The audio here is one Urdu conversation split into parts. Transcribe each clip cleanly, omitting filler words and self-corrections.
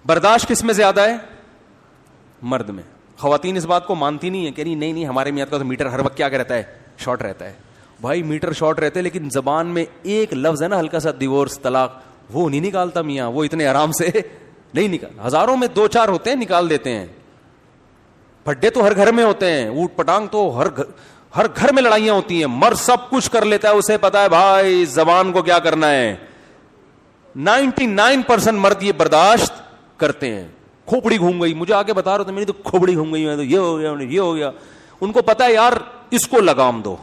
برداشت کس میں زیادہ ہے؟ مرد میں. خواتین اس بات کو مانتی نہیں ہے کہ نہیں ہمارے میاں کا تو میٹر ہر وقت کیا رہتا ہے؟ شارٹ رہتا ہے. بھائی میٹر شارٹ رہتے لیکن زبان میں ایک لفظ ہے نا ہلکا سا ڈیورس طلاق, وہ نہیں نکالتا میاں, وہ اتنے آرام سے نہیں نکال. ہزاروں میں 2-4 ہوتے ہیں نکال دیتے ہیں. پھڈے تو ہر گھر میں ہوتے ہیں, اوٹ پٹانگ تو ہر گھر میں لڑائیاں ہوتی ہیں. مرد سب کچھ کر لیتا ہے, اسے پتا ہے بھائی زبان کو کیا کرنا ہے. 99% مرد یہ برداشت کرتے ہیں. کھوپڑی گھوم گئی, مجھے آگے بتا رہے تھے میری تو کھوپڑی گھوم گئی, تو یہ ہو گیا یہ ہو گیا. ان کو پتا ہے یار اس کو لگام دو,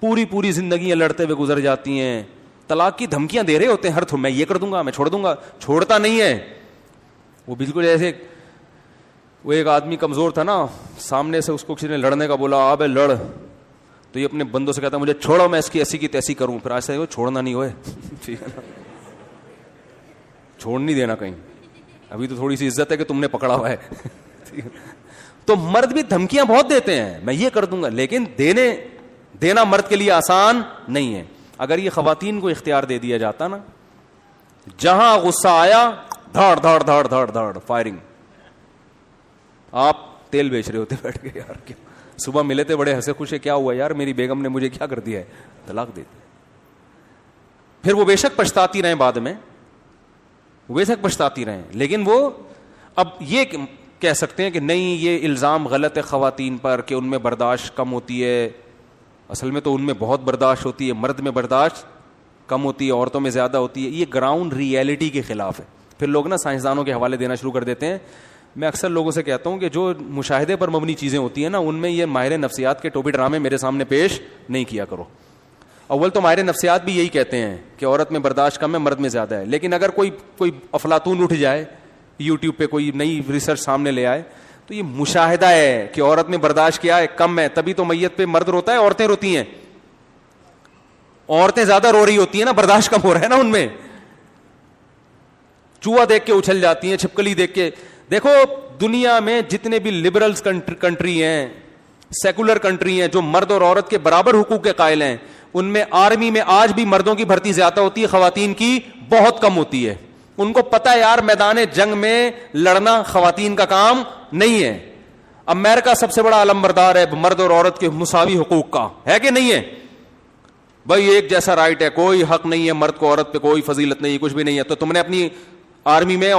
پوری زندگیاں لڑتے ہوئے گزر جاتی ہیں. طلاق کی دھمکیاں دے رہے ہوتے ہیں ہر میں یہ کر دوں گا, میں چھوڑ دوں گا. چھوڑتا نہیں ہے وہ. بالکل ایسے وہ ایک آدمی کمزور تھا نا, سامنے سے اس کو کسی نے لڑنے کا بولا, آبے لڑ, تو یہ اپنے بندوں سے کہتا مجھے چھوڑو میں اس کی ایسی کی تیسی کروں. پھر ایسا چھوڑنا نہیں ہوئے, ٹھیک ہے نا, چھوڑ نہیں دینا کہیں, ابھی تو تھوڑی سی عزت ہے کہ تم نے پکڑا ہوا ہے. تو مرد بھی دھمکیاں بہت دیتے ہیں, میں یہ کر دوں گا, لیکن دینا مرد کے لیے آسان نہیں ہے. اگر یہ خواتین کو اختیار دے دیا جاتا نا, جہاں غصہ آیا دھاڑ دھاڑ دھاڑ دھاڑ دھاڑ فائرنگ. آپ تیل بیچ رہے ہوتے بیٹھ کے, یار کیا صبح ملے تھے بڑے ہنسے خوشے, کیا ہوا یار میری بیگم نے مجھے کیا کر دیا ہے, طلاق دے دی. پھر وہ بے شک پچھتاتی رہیں بعد میں, بے شک پچھتاتی رہیں, لیکن وہ اب یہ کہہ سکتے ہیں کہ نہیں یہ الزام غلط ہے خواتین پر کہ ان میں برداشت کم ہوتی ہے. اصل میں تو ان میں بہت برداشت ہوتی ہے, مرد میں برداشت کم ہوتی ہے, عورتوں میں زیادہ ہوتی ہے. یہ گراؤنڈ ریئلٹی کے خلاف ہے. پھر لوگ نا سائنسدانوں کے حوالے دینا شروع کر دیتے ہیں. میں اکثر لوگوں سے کہتا ہوں کہ جو مشاہدے پر مبنی چیزیں ہوتی ہیں نا, ان میں یہ ماہر نفسیات کے ٹوپی ڈرامے میرے سامنے پیش نہیں کیا کرو. اول تو ماہر نفسیات بھی یہی کہتے ہیں کہ عورت میں برداشت کم ہے, مرد میں زیادہ ہے. لیکن اگر کوئی افلاطون اٹھ جائے, یوٹیوب پہ کوئی نئی ریسرچ سامنے لے آئے, تو یہ مشاہدہ ہے کہ عورت میں برداشت کیا ہے, کم ہے. تبھی تو میت پہ مرد روتا ہے, عورتیں روتی ہیں. عورتیں زیادہ رو رہی ہوتی ہیں نا, برداشت کم ہو رہا ہے نا ان میں. چوہا دیکھ کے اچھل جاتی ہیں, چھپکلی دیکھ کے. دیکھو دنیا میں جتنے بھی لبرلز کنٹری ہیں, سیکولر کنٹری ہیں, جو مرد اور عورت کے برابر حقوق کے قائل ہیں, ان میں آرمی میں آج بھی مردوں کی بھرتی زیادہ ہوتی ہے, خواتین کی بہت کم ہوتی ہے. ان کو پتا ہے یار میدان جنگ میں لڑنا خواتین کا کام نہیں ہے. امریکہ سب سے بڑا علمبردار ہے مرد اور عورت کے مساوی حقوق کا, ہے کہ نہیں ہے؟ بھائی ایک جیسا رائٹ ہے, کوئی حق نہیں ہے مرد کو عورت پہ, کوئی فضیلت نہیں, کچھ بھی نہیں ہے. تو تم نے اپنی آرمی میں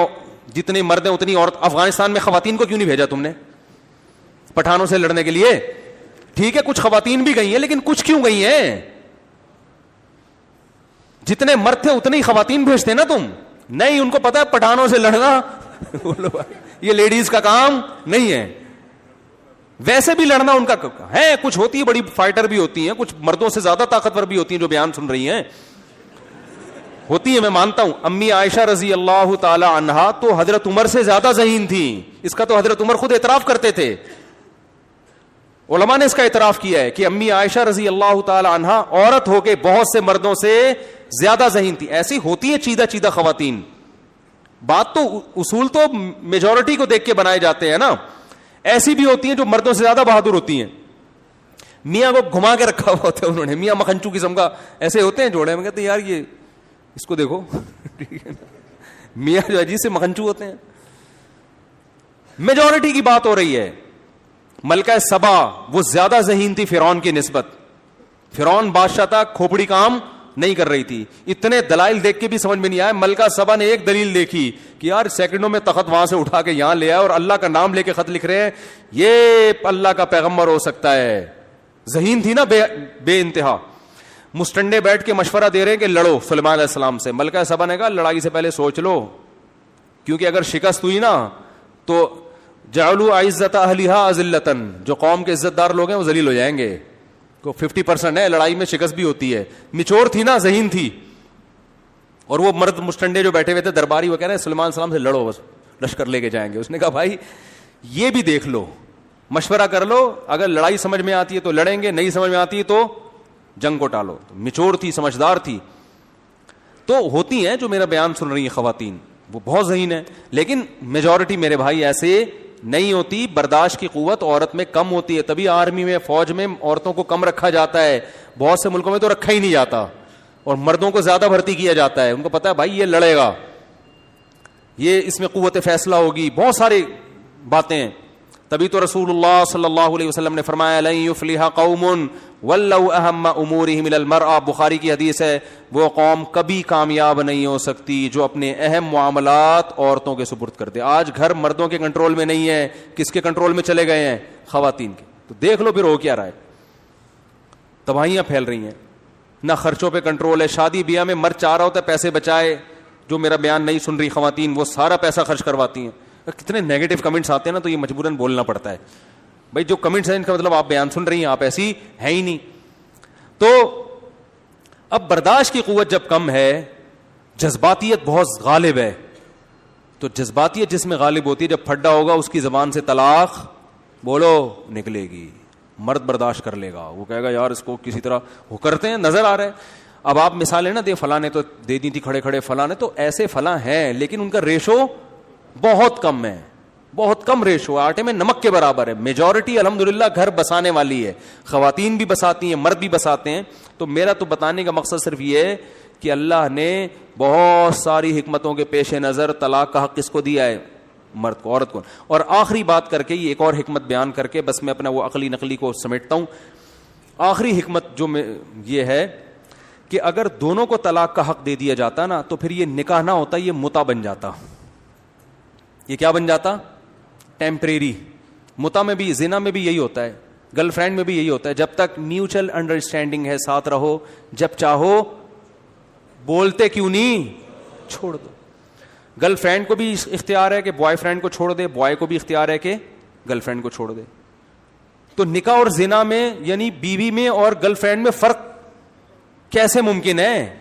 جتنے مرد ہیں اتنی عورت. افغانستان میں خواتین کو کیوں نہیں بھیجا تم نے پٹھانوں سے لڑنے کے لیے؟ ٹھیک ہے کچھ خواتین بھی گئی ہیں, لیکن کچھ کیوں گئی ہیں؟ جتنے مرد تھے اتنے ہی خواتین بھیجتے نا تم. نہیں, ان کو پتا ہے پٹھانوں سے لڑنا یہ لیڈیز کا کام نہیں ہے. ویسے بھی لڑنا ان کا ہے. کچھ ہوتی ہے بڑی فائٹر بھی ہوتی ہیں, کچھ مردوں سے زیادہ طاقتور بھی ہوتی ہیں جو بیان سن رہی ہیں, ہوتی ہے, میں مانتا ہوں. امی عائشہ رضی اللہ تعالی عنہا تو حضرت عمر سے زیادہ ذہین تھی. اس کا تو حضرت عمر خود اعتراف کرتے تھے. علماء نے اس کا اعتراف کیا ہے کہ امی عائشہ رضی اللہ تعالی عنہا عورت ہو کے بہت سے مردوں سے زیادہ ذہین تھی. ایسی ہوتی ہے چیدہ خواتین. بات تو اصول تو میجورٹی کو دیکھ کے بنائے جاتے ہیں نا. ایسی بھی ہوتی ہیں جو مردوں سے زیادہ بہادر ہوتی ہیں. میاں کو گھما کے رکھا ہوا ہوتا ہے انہوں نے, میاں مکھنچو قسم کا ایسے ہوتے ہیں جوڑے میں, کہتے ہیں یار یہ اس کو دیکھو میاں جو عجیب سے مکھنچو ہوتے ہیں. میجورٹی کی بات ہو رہی ہے. ملکہ سبا وہ زیادہ ذہین تھی فرعون کی نسبت. فرعون بادشاہ تھا, کھوپڑی کام نہیں کر رہی تھی. اتنے دلائل دیکھ کے بھی سمجھ میں نہیں آیا. ملکہ سبا نے ایک دلیل دیکھی کہ یار سیکنڈوں میں تخت وہاں سے اٹھا کے یہاں لے آئے اور اللہ کا نام لے کے خط لکھ رہے ہیں, یہ اللہ کا پیغمبر ہو سکتا ہے. ذہین تھی نا بے انتہا. مسٹنڈے بیٹھ کے مشورہ دے رہے ہیں کہ لڑو سلیمان علیہ السلام سے. ملکہ سبا نے کہا لڑائی سے پہلے سوچ لو, کیونکہ اگر شکست ہوئی نا تو جعلوا عزت اہلھا اذلتن, جو قوم کے عزت دار لوگ ہیں وہ ذلیل ہو جائیں گے. تو 50% ہے, لڑائی میں شکست بھی ہوتی ہے. میچور تھی نا, ذہین تھی. اور وہ مرد مسٹنڈے جو بیٹھے ہوئے تھے درباری, وہ کہہ رہے ہیں سلیمان السلام سے لڑو, بس لشکر لے کے جائیں گے. اس نے کہا بھائی یہ بھی دیکھ لو, مشورہ کر لو, اگر لڑائی سمجھ میں آتی ہے تو لڑیں گے, نہیں سمجھ میں آتی ہے تو جنگ کو ٹالو. میچور تھی, سمجھدار تھی. تو ہوتی ہیں جو میرا بیان سن رہی ہیں خواتین, وہ بہت ذہین ہے. لیکن میجورٹی میرے بھائی ایسے نہیں ہوتی. برداشت کی قوت عورت میں کم ہوتی ہے. تبھی آرمی میں, فوج میں عورتوں کو کم رکھا جاتا ہے. بہت سے ملکوں میں تو رکھا ہی نہیں جاتا, اور مردوں کو زیادہ بھرتی کیا جاتا ہے. ان کو پتا ہے بھائی یہ لڑے گا. یہ اس میں قوت فیصلہ ہوگی, بہت ساری باتیں ہیں. تبھی تو رسول اللہ صلی اللہ علیہ وسلم نے فرمایا لن یفلح قوم ولو اہم امورہم الی المرأة, بخاری کی حدیث ہے, وہ قوم کبھی کامیاب نہیں ہو سکتی جو اپنے اہم معاملات عورتوں کے سپرد کر دے. آج گھر مردوں کے کنٹرول میں نہیں ہے, کس کے کنٹرول میں چلے گئے ہیں؟ خواتین کے. تو دیکھ لو پھر ہو کیا رہا ہے, تباہیاں پھیل رہی ہیں, نہ خرچوں پہ کنٹرول ہے. شادی بیاہ میں مرد چاہ رہا ہوتا ہے پیسے بچائے, جو میرا بیان نہیں سن رہی خواتین وہ سارا پیسہ خرچ کرواتی ہیں. کتنے نیگیٹو کمنٹس آتے ہیں نا, تو یہ مجبوراً بولنا پڑتا ہے. بھائی جو کمنٹس ہیں ان کا مطلب آپ بیان سن رہی ہیں, آپ ایسی ہیں ہی نہیں. تو اب برداشت کی قوت جب کم ہے, جذباتیت بہت غالب ہے, تو جذباتیت جس میں غالب ہوتی ہے, جب پھڈا ہوگا اس کی زبان سے طلاق بولو نکلے گی. مرد برداشت کر لے گا, وہ کہے گا یار اس کو کسی طرح وہ کرتے ہیں, نظر آ رہا ہے. اب آپ مثالیں نا دے, فلاں نے تو دے دی تھی کھڑے کھڑے, فلاں نے تو ایسے فلاں ہیں, لیکن ان کا ریشو بہت کم ہے, بہت کم ریشو, آٹے میں نمک کے برابر ہے. میجورٹی الحمدللہ گھر بسانے والی ہے, خواتین بھی بساتی ہیں, مرد بھی بساتے ہیں. تو میرا تو بتانے کا مقصد صرف یہ ہے کہ اللہ نے بہت ساری حکمتوں کے پیش نظر طلاق کا حق کس کو دیا ہے؟ مرد کو, عورت کو. اور آخری بات کر کے یہ ایک اور حکمت بیان کر کے بس میں اپنا وہ عقلی نقلی کو سمیٹتا ہوں. آخری حکمت جو یہ ہے کہ اگر دونوں کو طلاق کا حق دے دیا جاتا نا, تو پھر یہ نکاح نہ ہوتا, یہ متع بن جاتا. یہ کیا بن جاتا؟ ٹیمپریری. متع میں بھی, زنا میں بھی یہی ہوتا ہے, گرل فرینڈ میں بھی یہی ہوتا ہے. جب تک میوچل انڈرسٹینڈنگ ہے ساتھ رہو, جب چاہو بولتے کیوں نہیں چھوڑ دو. گرل فرینڈ کو بھی اختیار ہے کہ بوائے فرینڈ کو چھوڑ دے, بوائے کو بھی اختیار ہے کہ گرل فرینڈ کو چھوڑ دے. تو نکاح اور زنا میں یعنی بیوی میں اور گرل فرینڈ میں فرق کیسے ممکن ہے؟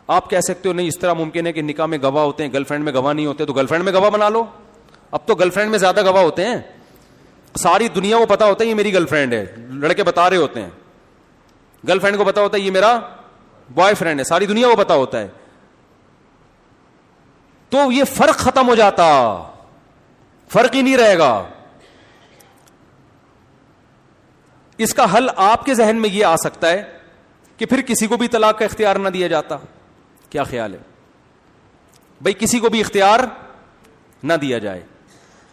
آپ کہہ سکتے ہو نہیں اس طرح ممکن ہے کہ نکاح میں گواہ ہوتے ہیں, گرل فرینڈ میں گواہ نہیں ہوتے, تو گرل فرینڈ میں گواہ بنا لو. اب تو گرل فرینڈ میں زیادہ گواہ ہوتے ہیں, ساری دنیا کو پتا ہوتا ہے یہ میری گرل فرینڈ ہے, لڑکے بتا رہے ہوتے ہیں. گرل فرینڈ کو پتا ہوتا ہے یہ میرا بوائے فرینڈ ہے, ساری دنیا کو پتا ہوتا ہے. تو یہ فرق ختم ہو جاتا, فرق ہی نہیں رہے گا. اس کا حل آپ کے ذہن میں یہ آ سکتا ہے کہ پھر کسی کو بھی طلاق کا اختیار نہ دیا جاتا. کیا خیال ہے بھائی؟ کسی کو بھی اختیار نہ دیا جائے,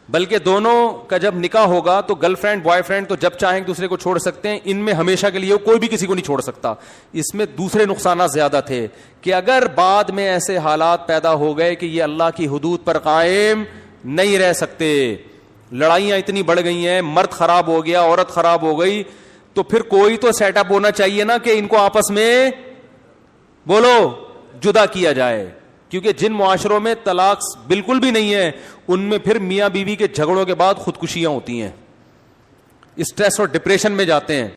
بلکہ دونوں کا جب نکاح ہوگا تو گرل فرینڈ بوائے فرینڈ تو جب چاہیں ایک دوسرے کو چھوڑ سکتے ہیں. ان میں ہمیشہ کے لیے کوئی بھی کسی کو نہیں چھوڑ سکتا. اس میں دوسرے نقصانات زیادہ تھے کہ اگر بعد میں ایسے حالات پیدا ہو گئے کہ یہ اللہ کی حدود پر قائم نہیں رہ سکتے, لڑائیاں اتنی بڑھ گئی ہیں, مرد خراب ہو گیا, عورت خراب ہو گئی, تو پھر کوئی تو سیٹ اپ ہونا چاہیے نا کہ ان کو آپس میں بولو جدا کیا جائے. کیونکہ جن معاشروں میں طلاق بالکل بھی نہیں ہے ان میں پھر میاں بیوی کے جھگڑوں کے بعد خودکشیاں ہوتی ہیں, اسٹریس اور ڈپریشن میں جاتے ہیں.